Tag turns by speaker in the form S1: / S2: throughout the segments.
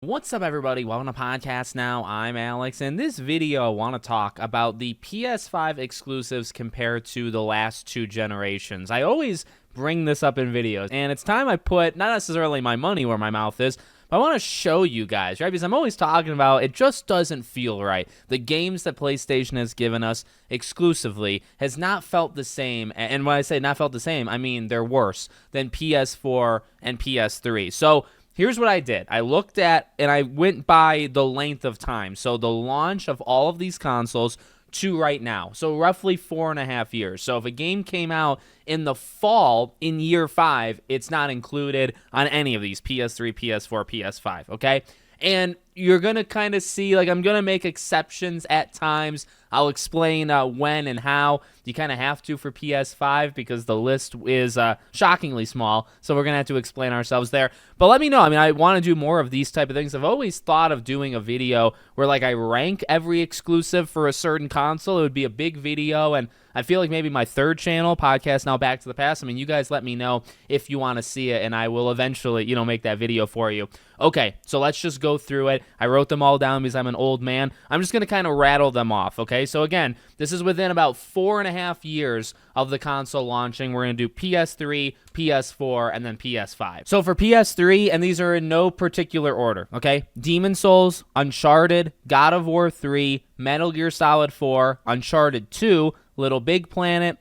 S1: What's up, everybody? Welcome to Podcast Now. I'm Alex. In this video, I want to talk about the PS5 exclusives compared to the last two generations. I always bring this up in videos, and it's time I put, not necessarily my money where my mouth is, but I want to show you guys, right? Because I'm always talking about it just doesn't feel right. The games that PlayStation has given us exclusively has not felt the same. And when I say not felt the same, I mean they're worse than PS4 and PS3. So here's what I did. I looked at and I went by the length of time. So the launch of all of these consoles to right now. So roughly 4.5 years. So if a game came out in the fall in year 5, it's not included on any of these PS3, PS4, PS5, okay? And you're going to kind of see, like, I'm going to make exceptions at times. I'll explain when and how. You kind of have to for PS5 because the list is shockingly small, so we're going to have to explain ourselves there. But let me know. I mean, I want to do more of these type of things. I've always thought of doing a video where, like, I rank every exclusive for a certain console. It would be a big video, and I feel like maybe my third channel, Podcast Now Back to the Past, I mean, you guys let me know if you want to see it, and I will eventually, make that video for you. Okay, so let's just go through it. I wrote them all down because I'm an old man. I'm just going to kind of rattle them off, okay? So again, this is within about 4.5 years of the console launching. We're going to do PS3, PS4, and then PS5. So for PS3, and these are in no particular order, okay? Demon Souls, Uncharted, God of War 3, Metal Gear Solid 4, Uncharted 2, Little Big Planet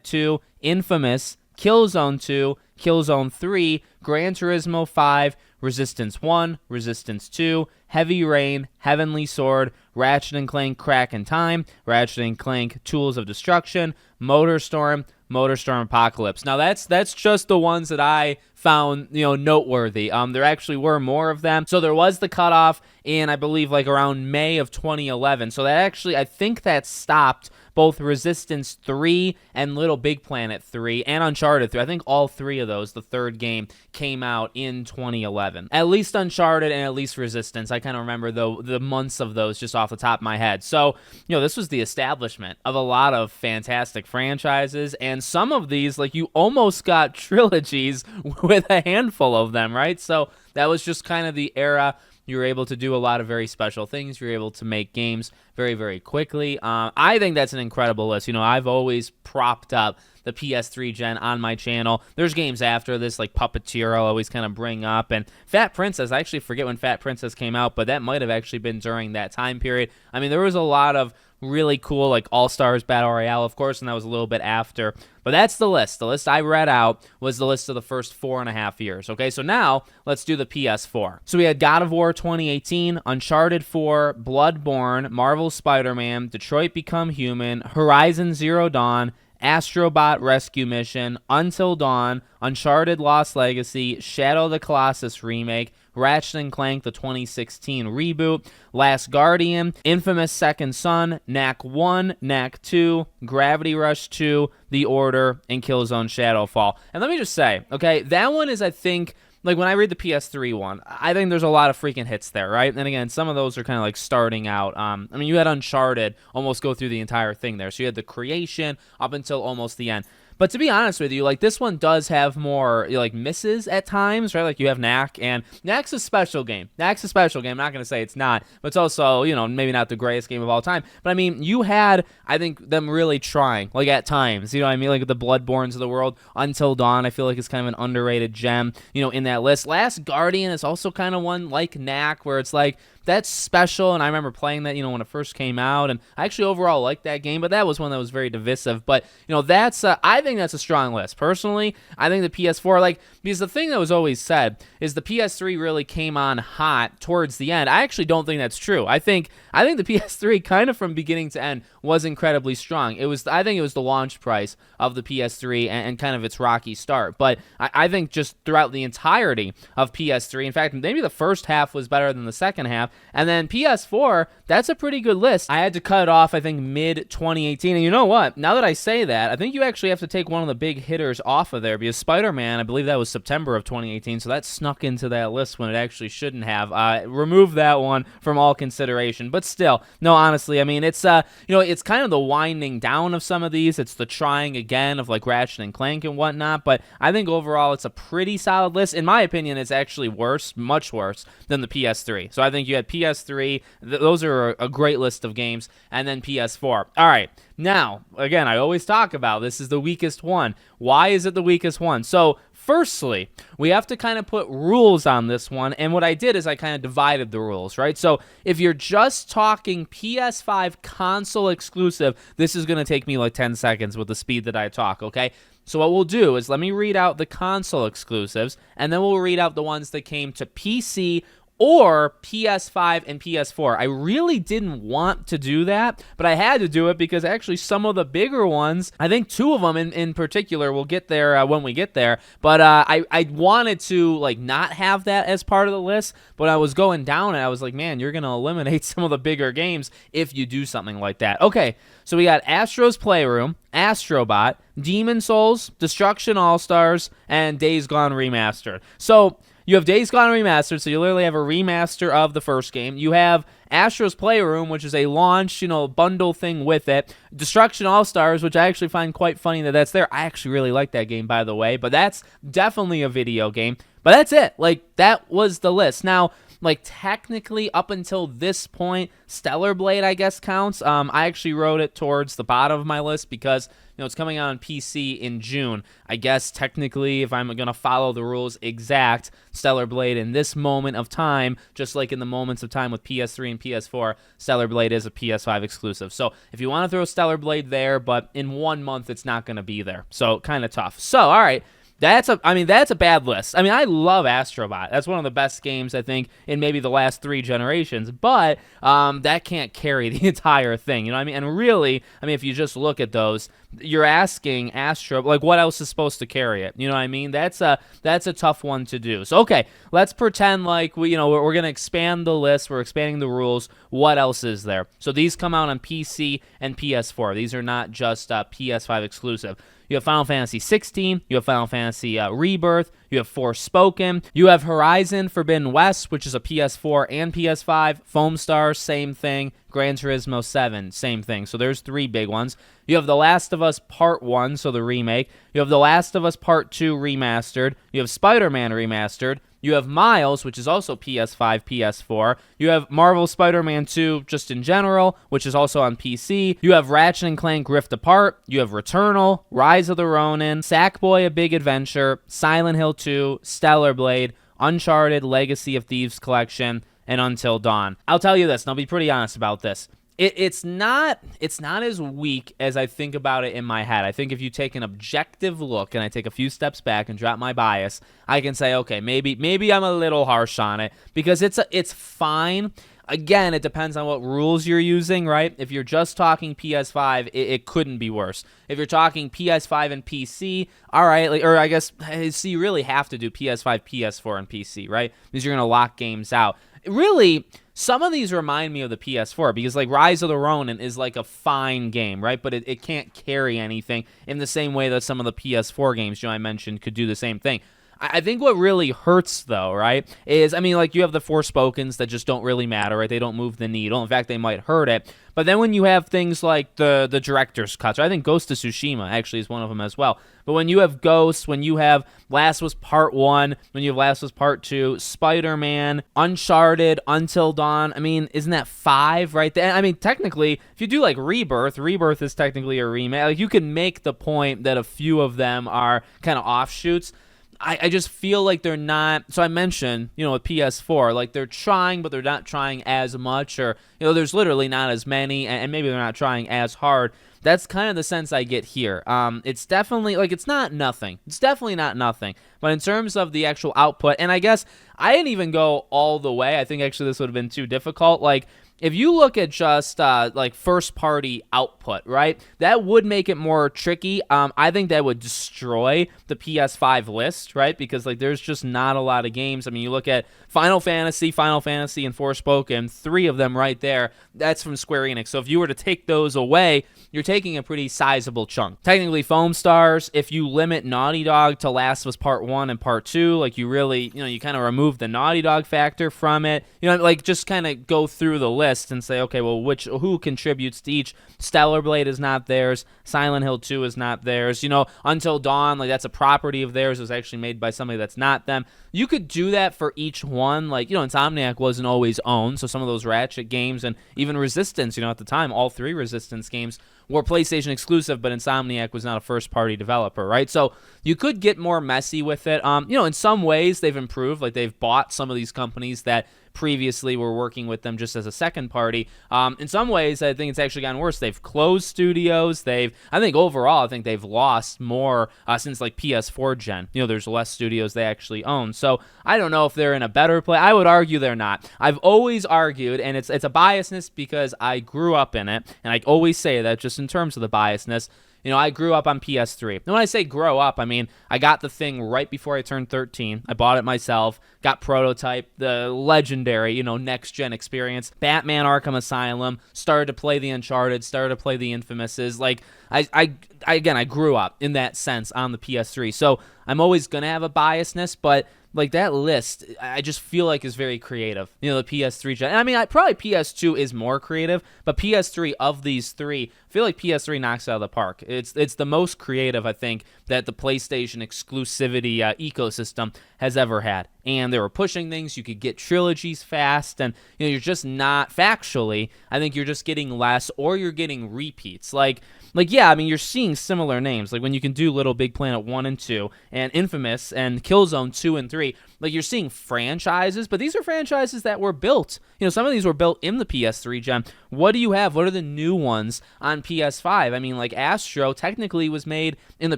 S1: 2, Infamous, Killzone 2, Killzone 3, Gran Turismo 5, Resistance 1, Resistance 2, Heavy Rain, Heavenly Sword, Ratchet & Clank Crack in Time, Ratchet & Clank Tools of Destruction, MotorStorm Apocalypse. Now that's just the ones that I found, noteworthy. There actually were more of them. So there was the cutoff in, I believe, like around May of 2011. So that actually, I think that stopped both Resistance 3 and Little Big Planet 3 and Uncharted 3. I think all three of those, the third game, came out in 2011. At least Uncharted and at least Resistance. I kind of remember the months of those just off the top of my head. So, this was the establishment of a lot of fantastic franchises, and some of these, like, you almost got trilogies with a handful of them, right? So that was just kind of the era. You were able to do a lot of very special things. You were able to make games very, very quickly. I think that's an incredible list. I've always propped up the PS3 gen on my channel. There's games after this, like Puppeteer, I'll always kind of bring up. And Fat Princess, I actually forget when Fat Princess came out, but that might have actually been during that time period. I mean, there was a lot of really cool, like All-Stars Battle Royale, of course, and that was a little bit after. But that's the list. The list I read out was the list of the first 4.5 years. Okay, so now let's do the PS4. So we had God of War 2018, Uncharted 4, Bloodborne, Marvel's Spider-Man, Detroit Become Human, Horizon Zero Dawn, Astrobot Rescue Mission, Until Dawn, Uncharted Lost Legacy, Shadow of the Colossus Remake, Ratchet & Clank, the 2016 reboot, Last Guardian, Infamous Second Son, Knack 1, Knack 2, Gravity Rush 2, The Order, and Killzone Shadowfall. And let me just say, okay, that one is, I think, like, when I read the PS3 one, I think there's a lot of freaking hits there, right? And again, some of those are kind of like starting out. I mean, you had Uncharted almost go through the entire thing there. So you had the creation up until almost the end. But to be honest with you, like, this one does have more, like, misses at times, right? Like, you have Knack, and Knack's a special game. Knack's a special game. I'm not going to say it's not, but it's also, maybe not the greatest game of all time. But, I mean, you had, I think, them really trying, like, at times. You know what I mean? Like, the Bloodborns of the world. Until Dawn, I feel like, is kind of an underrated gem, in that list. Last Guardian is also kind of one like Knack, where it's like, that's special, and I remember playing that, when it first came out, and I actually overall liked that game, but that was one that was very divisive. But, that's, I think that's a strong list. Personally, I think the PS4, like, because the thing that was always said is the PS3 really came on hot towards the end. I actually don't think that's true. I think the PS3 kind of from beginning to end was incredibly strong. I think it was the launch price of the PS3 and kind of its rocky start. But I think just throughout the entirety of PS3, in fact, maybe the first half was better than the second half, And then PS4, that's a pretty good list. I had to cut it off, I think, mid-2018. And you know what? Now that I say that, I think you actually have to take one of the big hitters off of there, because Spider-Man, I believe that was September of 2018, so that snuck into that list when it actually shouldn't have. Remove that one from all consideration. But still, no, honestly, I mean, it's it's kind of the winding down of some of these. It's the trying again of like Ratchet and Clank and whatnot. But I think overall, it's a pretty solid list. In my opinion, it's actually worse, much worse than the PS3. So I think you had PS3. Those are a great list of games, and then PS4. All right. Now, again, I always talk about this is the weakest one. Why is it the weakest one? So, firstly, we have to kind of put rules on this one, and what I did is I kind of divided the rules, right? So, if you're just talking PS5 console exclusive, this is going to take me like 10 seconds with the speed that I talk, okay? So what we'll do is let me read out the console exclusives, and then we'll read out the ones that came to PC or PS5 and PS4. I really didn't want to do that, but I had to do it because actually some of the bigger ones, I think two of them in particular, we'll get there when we get there, but I wanted to like not have that as part of the list, but I was going down and I was like, man, you're going to eliminate some of the bigger games if you do something like that. Okay, so we got Astro's Playroom, Astrobot, Demon Souls, Destruction All-Stars, and Days Gone Remastered. So you have Days Gone Remastered, so you literally have a remaster of the first game. You have Astro's Playroom, which is a launch, bundle thing with it. Destruction All-Stars, which I actually find quite funny that that's there. I actually really like that game, by the way, but that's definitely a video game. But that's it. Like, that was the list. Now, like, technically, up until this point, Stellar Blade, I guess, counts. I actually wrote it towards the bottom of my list because, it's coming out on PC in June. I guess, technically, if I'm going to follow the rules exact, Stellar Blade in this moment of time, just like in the moments of time with PS3 and PS4, Stellar Blade is a PS5 exclusive. So, if you want to throw Stellar Blade there, but in 1 month, it's not going to be there. So, kind of tough. So, all right. That's a bad list. I mean, I love Astrobot. That's one of the best games, I think, in maybe the last 3 generations. But that can't carry the entire thing. You know what I mean? And really, if you just look at those, you're asking Astro, like, what else is supposed to carry it? You know what I mean? That's a tough one to do. So, okay, let's pretend like we're going to expand the list. We're expanding the rules. What else is there? So these come out on PC and PS4. These are not just PS5 exclusive. You have Final Fantasy 16, you have Final Fantasy Rebirth, you have Forspoken, you have Horizon Forbidden West, which is a PS4 and PS5, Foam Stars, same thing, Gran Turismo 7, same thing. So there's 3 big ones. You have The Last of Us Part 1, so the remake. You have The Last of Us Part 2 remastered. You have Spider-Man remastered. You have Miles, which is also PS5, PS4. You have Marvel Spider-Man 2 just in general, which is also on PC. You have Ratchet and Clank Rift Apart. You have Returnal, Rise of the Ronin, Sackboy: A Big Adventure, Silent Hill 2, Stellar Blade, Uncharted Legacy of Thieves Collection, and Until Dawn. I'll tell you this, and I'll be pretty honest about this. It's not as weak as I think about it in my head. I think if you take an objective look and I take a few steps back and drop my bias, I can say, okay, maybe I'm a little harsh on it because it's fine. Again, it depends on what rules you're using, right? If you're just talking PS5, it couldn't be worse. If you're talking PS5 and PC, all right, or I guess, so you really have to do PS5, PS4, and PC, right? Because you're going to lock games out. Really, some of these remind me of the PS4 because, like, Rise of the Ronin is, like, a fine game, right? But it can't carry anything in the same way that some of the PS4 games, I mentioned, could do the same thing. I think what really hurts, though, right, is, like, you have the Forspokens that just don't really matter, right? They don't move the needle. In fact, they might hurt it. But then when you have things like the director's cuts, I think Ghost of Tsushima actually is one of them as well. But when you have Ghost, when you have Last of Us Part 1, when you have Last of Us Part 2, Spider-Man, Uncharted, Until Dawn, isn't that 5 right there? Technically, if you do, like, Rebirth is technically a remake. Like, you can make the point that a few of them are kind of offshoots. I just feel like they're not, so I mentioned, with PS4, like they're trying, but they're not trying as much, or, there's literally not as many, and maybe they're not trying as hard. that's kind of the sense I get here. It's definitely, like, it's not nothing. It's definitely not nothing. But in terms of the actual output, and I guess I didn't even go all the way. I think actually this would have been too difficult. Like, if you look at just like first-party output, right, that would make it more tricky. I think that would destroy the PS5 list, right, because like there's just not a lot of games. I mean, you look at Final Fantasy, and Forspoken, 3 of them right there. That's from Square Enix. So if you were to take those away, you're taking a pretty sizable chunk. Technically, Foam Stars, if you limit Naughty Dog to Last of Us Part 1 and Part 2, like you really, you kind of remove the Naughty Dog factor from it. Like just kind of go through the list and say, okay, well, who contributes to each? Stellar Blade is not theirs. Silent Hill 2 is not theirs. Until Dawn, like that's a property of theirs. It was actually made by somebody that's not them. You could do that for each one. Like, Insomniac wasn't always owned, so some of those Ratchet games and even Resistance, at the time, all 3 Resistance games were PlayStation exclusive, but Insomniac was not a first-party developer, right? So you could get more messy with it. In some ways they've improved. Like they've bought some of these companies that previously were working with them just as a second party. In some ways, I think it's actually gotten worse. They've closed studios. I think overall, they've lost more since like PS4 gen. There's less studios they actually own. So I don't know if they're in a better place. I would argue they're not. I've always argued, and it's a biasness because I grew up in it, and I always say that just in terms of the biasness. I grew up on PS3. And when I say grow up, I mean, I got the thing right before I turned 13. I bought it myself, got Prototype, the legendary, next-gen experience, Batman Arkham Asylum, started to play the Uncharted, started to play the Infamouses. Like, I grew up in that sense on the PS3. So I'm always going to have a biasness, but like that list, I just feel like is very creative. The PS3 gen. I mean, probably PS2 is more creative, but PS3 of these 3, I feel like PS3 knocks it out of the park. It's the most creative, I think, that the PlayStation exclusivity ecosystem has ever had. And they were pushing things. You could get trilogies fast, and you're just not factually. I think you're just getting less, or you're getting repeats. Like yeah, I mean, you're seeing similar names. Like when you can do Little Big Planet 1 and 2, and Infamous and Killzone 2 and 3. Like you're seeing franchises, but these are franchises that were built. Some of these were built in the PS3 gen. What do you have? What are the new ones on PS5? I mean, like Astro technically was made in the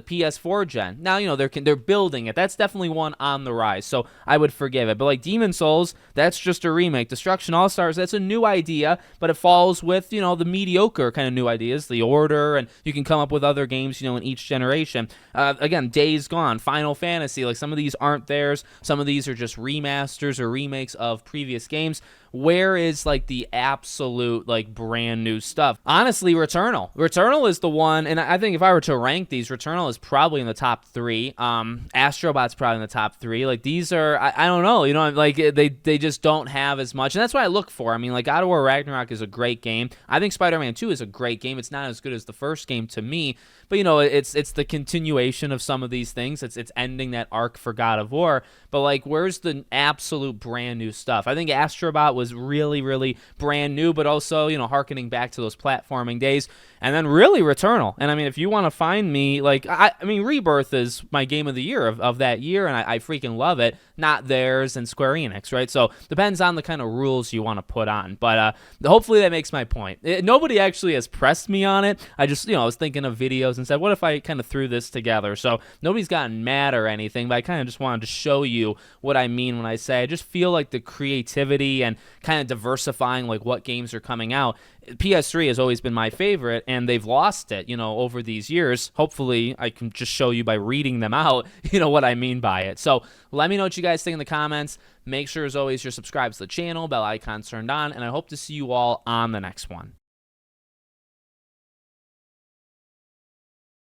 S1: PS4 gen. Now, they're building it. That's definitely one on the rise, so I would forgive it. But like Demon Souls, that's just a remake. Destruction All-Stars, that's a new idea, but it falls with, the mediocre kind of new ideas, The Order, and you can come up with other games, in each generation. Again, Days Gone, Final Fantasy, like some of these aren't theirs. Some of these are just remasters or remakes of previous games. Where is like the absolute like brand new stuff? Honestly, Returnal. Returnal is the one, and I think if I were to rank these, Returnal is probably in the top 3. Astrobot's probably in the top 3. Like these are, I don't know, like they just don't have as much, and that's what I look for. I mean, like God of War Ragnarok is a great game. I think Spider-Man 2 is a great game. It's not as good as the first game to me, but it's the continuation of some of these things. It's ending that arc for God of War. But like, where's the absolute brand new stuff? I think Astrobot was really, really brand new, but also, harkening back to those platforming days. And then really Returnal. And I mean, if you want to find me, like, I mean, Rebirth is my game of the year of that year, and I freaking love it. Not theirs and Square Enix, right? So depends on the kind of rules you want to put on. But hopefully that makes my point. Nobody actually has pressed me on it. I just, I was thinking of videos and said, what if I kind of threw this together? So nobody's gotten mad or anything, but I kind of just wanted to show you what I mean when I say I just feel like the creativity and kind of diversifying like what games are coming out. PS3 has always been my favorite, and they've lost it, over these years. Hopefully, I can just show you by reading them out, what I mean by it. So let me know what you guys think in the comments. Make sure, as always, you're subscribed to the channel, bell icon turned on, and I hope to see you all on the next one.